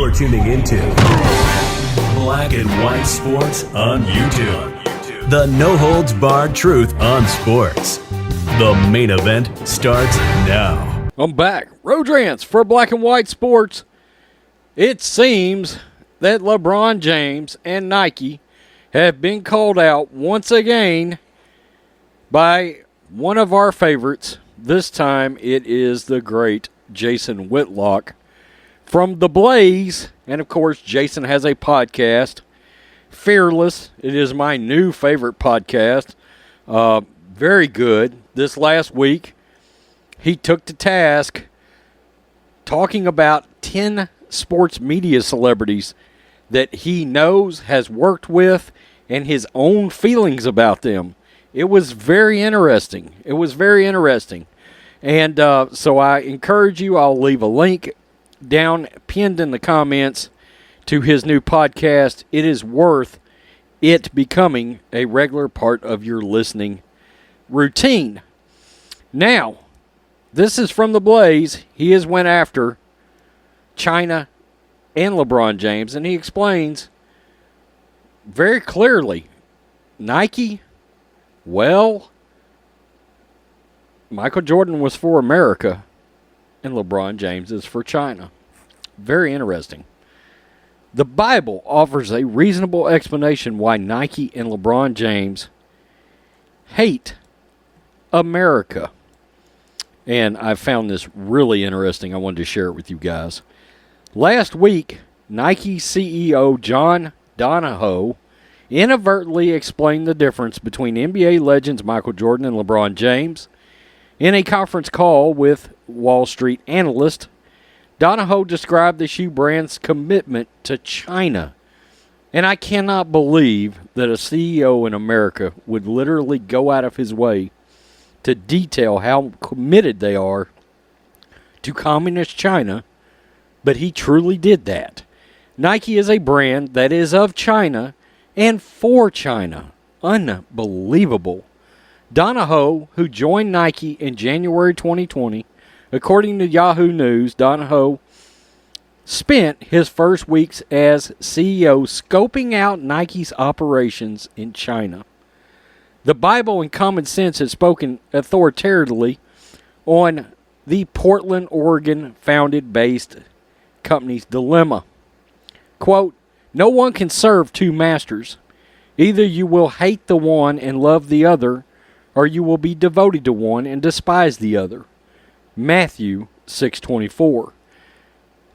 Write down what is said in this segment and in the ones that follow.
You're tuning into Black and White Sports on YouTube. The no-holds-barred truth on sports. The main event starts now. I'm back. Road Rants for Black and White Sports. It seems that LeBron James and Nike have been called out once again by one of our favorites. This time it is the great Jason Whitlock from The Blaze. And of course, Jason has a podcast, Fearless. It is my new favorite podcast. Very good. This last week, he took to task talking about 10 sports media celebrities that he knows, has worked with, and his own feelings about them. It was very interesting. And so I encourage you, I'll leave a link down pinned in the comments to his new podcast. It is worth it becoming a regular part of your listening routine. Now, this is from The Blaze. He has went after China and LeBron James, and he explains very clearly, Nike, well, Michael Jordan was for America, and LeBron James is for China. Very interesting. The Bible offers a reasonable explanation why Nike and LeBron James hate America. And I found this really interesting. I wanted to share it with you guys. Last week, Nike CEO John Donahoe inadvertently explained the difference between NBA legends Michael Jordan and LeBron James. In a conference call with Wall Street analyst, Donahoe described the shoe brand's commitment to China. And I cannot believe that a CEO in America would literally go out of his way to detail how committed they are to communist China, but he truly did that. Nike is a brand that is of China and for China. Unbelievable. Donahoe, who joined Nike in January 2020, according to Yahoo News, Donahoe spent his first weeks as CEO scoping out Nike's operations in China. The Bible and common sense has spoken authoritatively on the Portland, Oregon founded-based company's dilemma. Quote, no one can serve two masters. Either you will hate the one and love the other, or you will be devoted to one and despise the other. Matthew 6:24.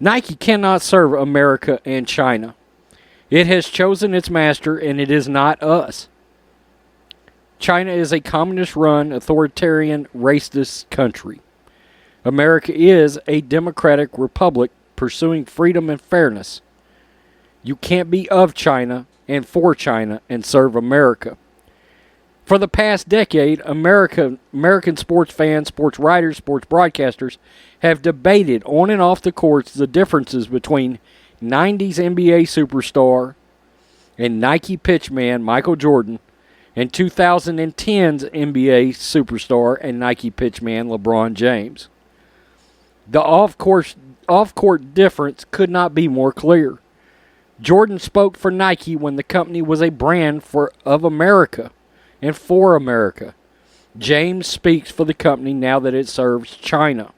Nike cannot serve America and China. It has chosen its master, and it is not us. China is a communist-run, authoritarian, racist country. America is a democratic republic pursuing freedom and fairness. You can't be of China and for China and serve America. For the past decade, American sports fans, sports writers, sports broadcasters have debated on and off the courts the differences between 90s NBA superstar and Nike pitchman Michael Jordan and 2010's NBA superstar and Nike pitchman LeBron James. The off-court difference could not be more clear. Jordan spoke for Nike when the company was a brand of America and for America. James speaks for the company now that it serves China.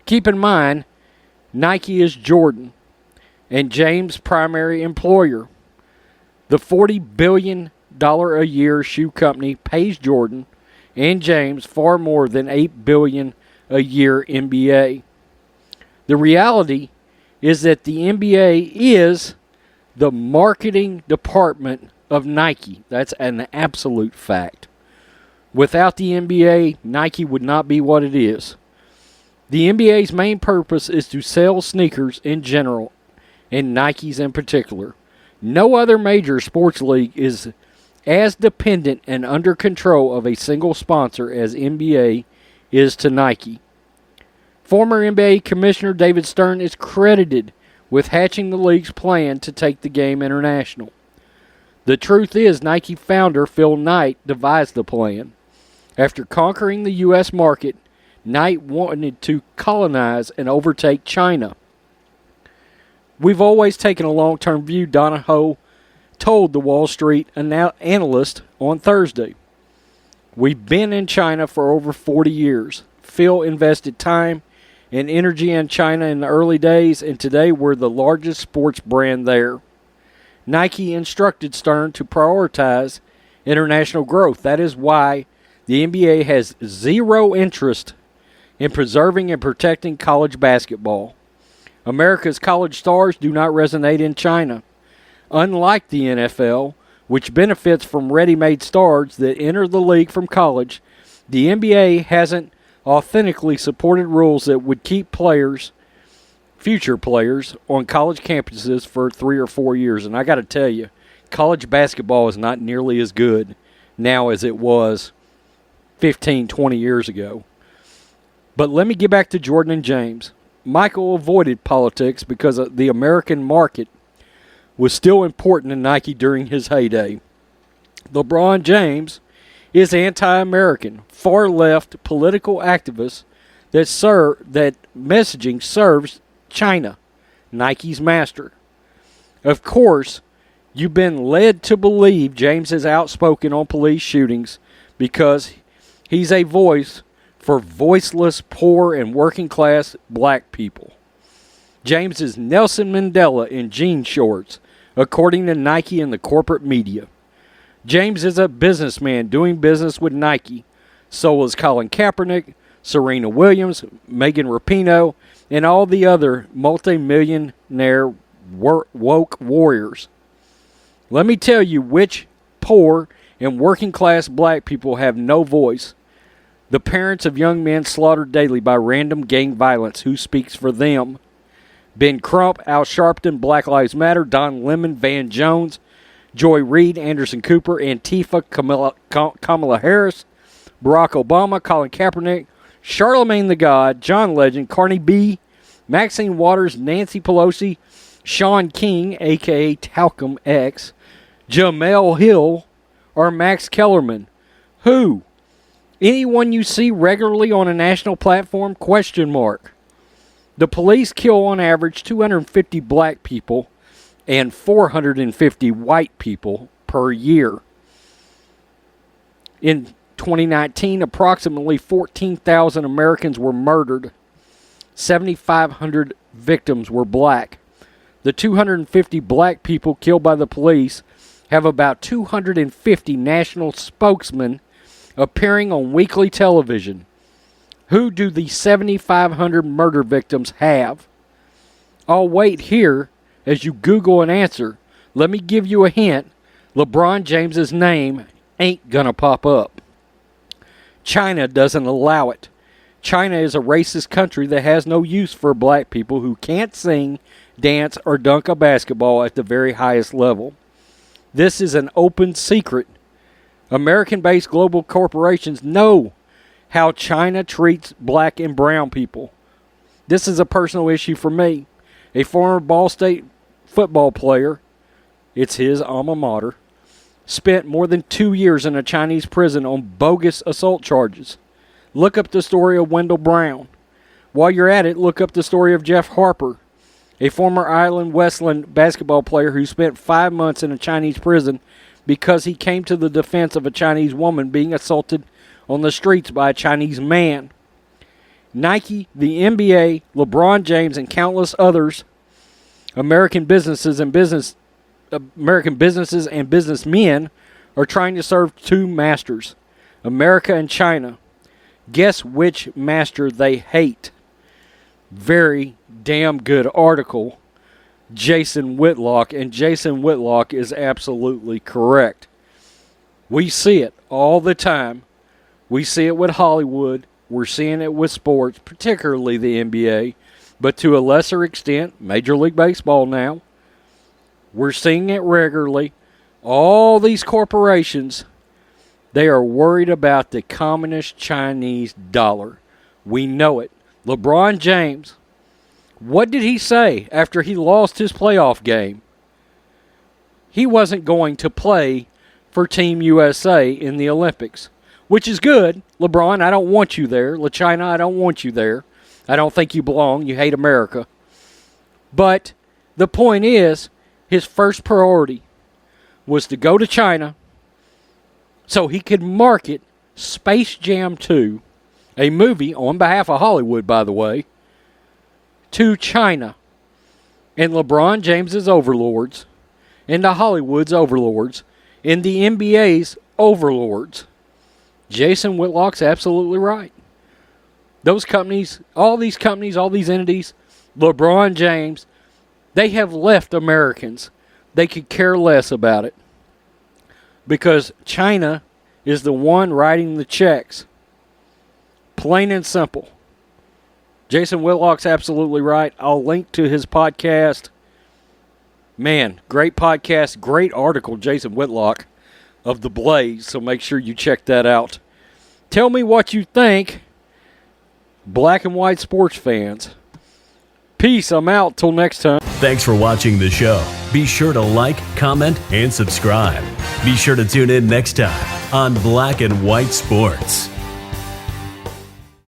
Keep in mind, Nike is Jordan and James' primary employer. The $40 billion a year shoe company pays Jordan and James far more than $8 billion a year NBA. The reality is that the NBA is the marketing department of Nike. That's an absolute fact. Without the NBA, Nike would not be what it is. The NBA's main purpose is to sell sneakers in general, and Nike's in particular. No other major sports league is as dependent and under control of a single sponsor as NBA is to Nike. Former NBA Commissioner David Stern is credited with hatching the league's plan to take the game international. The truth is, Nike founder Phil Knight devised the plan. After conquering the U.S. market, Knight wanted to colonize and overtake China. We've always taken a long-term view, Donahoe told the Wall Street analyst on Thursday. We've been in China for over 40 years. Phil invested time and energy in China in the early days, and today we're the largest sports brand there. Nike instructed Stern to prioritize international growth. That is why the NBA has zero interest in preserving and protecting college basketball. America's college stars do not resonate in China. Unlike the NFL, which benefits from ready-made stars that enter the league from college, the NBA hasn't authentically supported rules that would keep players, future players, on college campuses for 3 or 4 years. And I got to tell you, college basketball is not nearly as good now as it was 15, 20 years ago. But let me get back to Jordan and James. Michael avoided politics because the American market was still important to Nike during his heyday. LeBron James is anti-American, far-left political activist that messaging serves China, Nike's master. Of course, you've been led to believe James is outspoken on police shootings because he's a voice for voiceless, poor, and working-class black people. James is Nelson Mandela in jean shorts, according to Nike and the corporate media. James is a businessman doing business with Nike. So is Colin Kaepernick, Serena Williams, Megan Rapinoe, and all the other multi-millionaire woke warriors. Let me tell you which poor and working-class black people have no voice. The parents of young men slaughtered daily by random gang violence. Who speaks for them? Ben Crump, Al Sharpton, Black Lives Matter, Don Lemon, Van Jones, Joy Reid, Anderson Cooper, Antifa, Kamala Harris, Barack Obama, Colin Kaepernick, Charlemagne the God, John Legend, Cardi B, Maxine Waters, Nancy Pelosi, Sean King, a.k.a. Talcum X, Jamel Hill, or Max Kellerman. Who? Anyone you see regularly on a national platform? Question mark. The police kill on average 250 black people and 450 white people per year. In 2019, approximately 14,000 Americans were murdered. 7,500 victims were black. The 250 black people killed by the police have about 250 national spokesmen appearing on weekly television. Who do the 7,500 murder victims have? I'll wait here as you Google an answer. Let me give you a hint. LeBron James's name ain't gonna pop up. China doesn't allow it. China is a racist country that has no use for black people who can't sing, dance, or dunk a basketball at the very highest level. This is an open secret. American-based global corporations know how China treats black and brown people. This is a personal issue for me. A former Ball State football player, it's his alma mater, spent more than 2 years in a Chinese prison on bogus assault charges. Look up the story of Wendell Brown. While you're at it, look up the story of Jeff Harper, a former Ireland Westland basketball player who spent 5 months in a Chinese prison because he came to the defense of a Chinese woman being assaulted on the streets by a Chinese man. Nike, the NBA, LeBron James, and countless others, American businesses and businessmen are trying to serve two masters, America and China. Guess which master they hate? Very damn good article, Jason Whitlock, and Jason Whitlock is absolutely correct. We see it all the time. We see it with Hollywood. We're seeing it with sports, particularly the NBA, but to a lesser extent, Major League Baseball now. We're seeing it regularly. All these corporations, they are worried about the communist Chinese dollar. We know it. LeBron James, what did he say after he lost his playoff game? He wasn't going to play for Team USA in the Olympics, which is good. LeBron, I don't want you there. LaChina, I don't want you there. I don't think you belong. You hate America. But The point is, his first priority was to go to China so he could market Space Jam 2, a movie on behalf of Hollywood, by the way, to China and LeBron James's overlords, and the Hollywood's overlords, and the NBA's overlords. Jason Whitlock's absolutely right. Those companies, all these entities, LeBron James, they have left Americans. They could care less about it because China is the one writing the checks. Plain and simple. Jason Whitlock's absolutely right. I'll link to his podcast. Man, great podcast, great article, Jason Whitlock of The Blaze, so make sure you check that out. Tell me what you think, black and white sports fans. Peace, I'm out. Till next time. Thanks for watching the show. Be sure to like, comment, and subscribe. Be sure to tune in next time on Black and White Sports.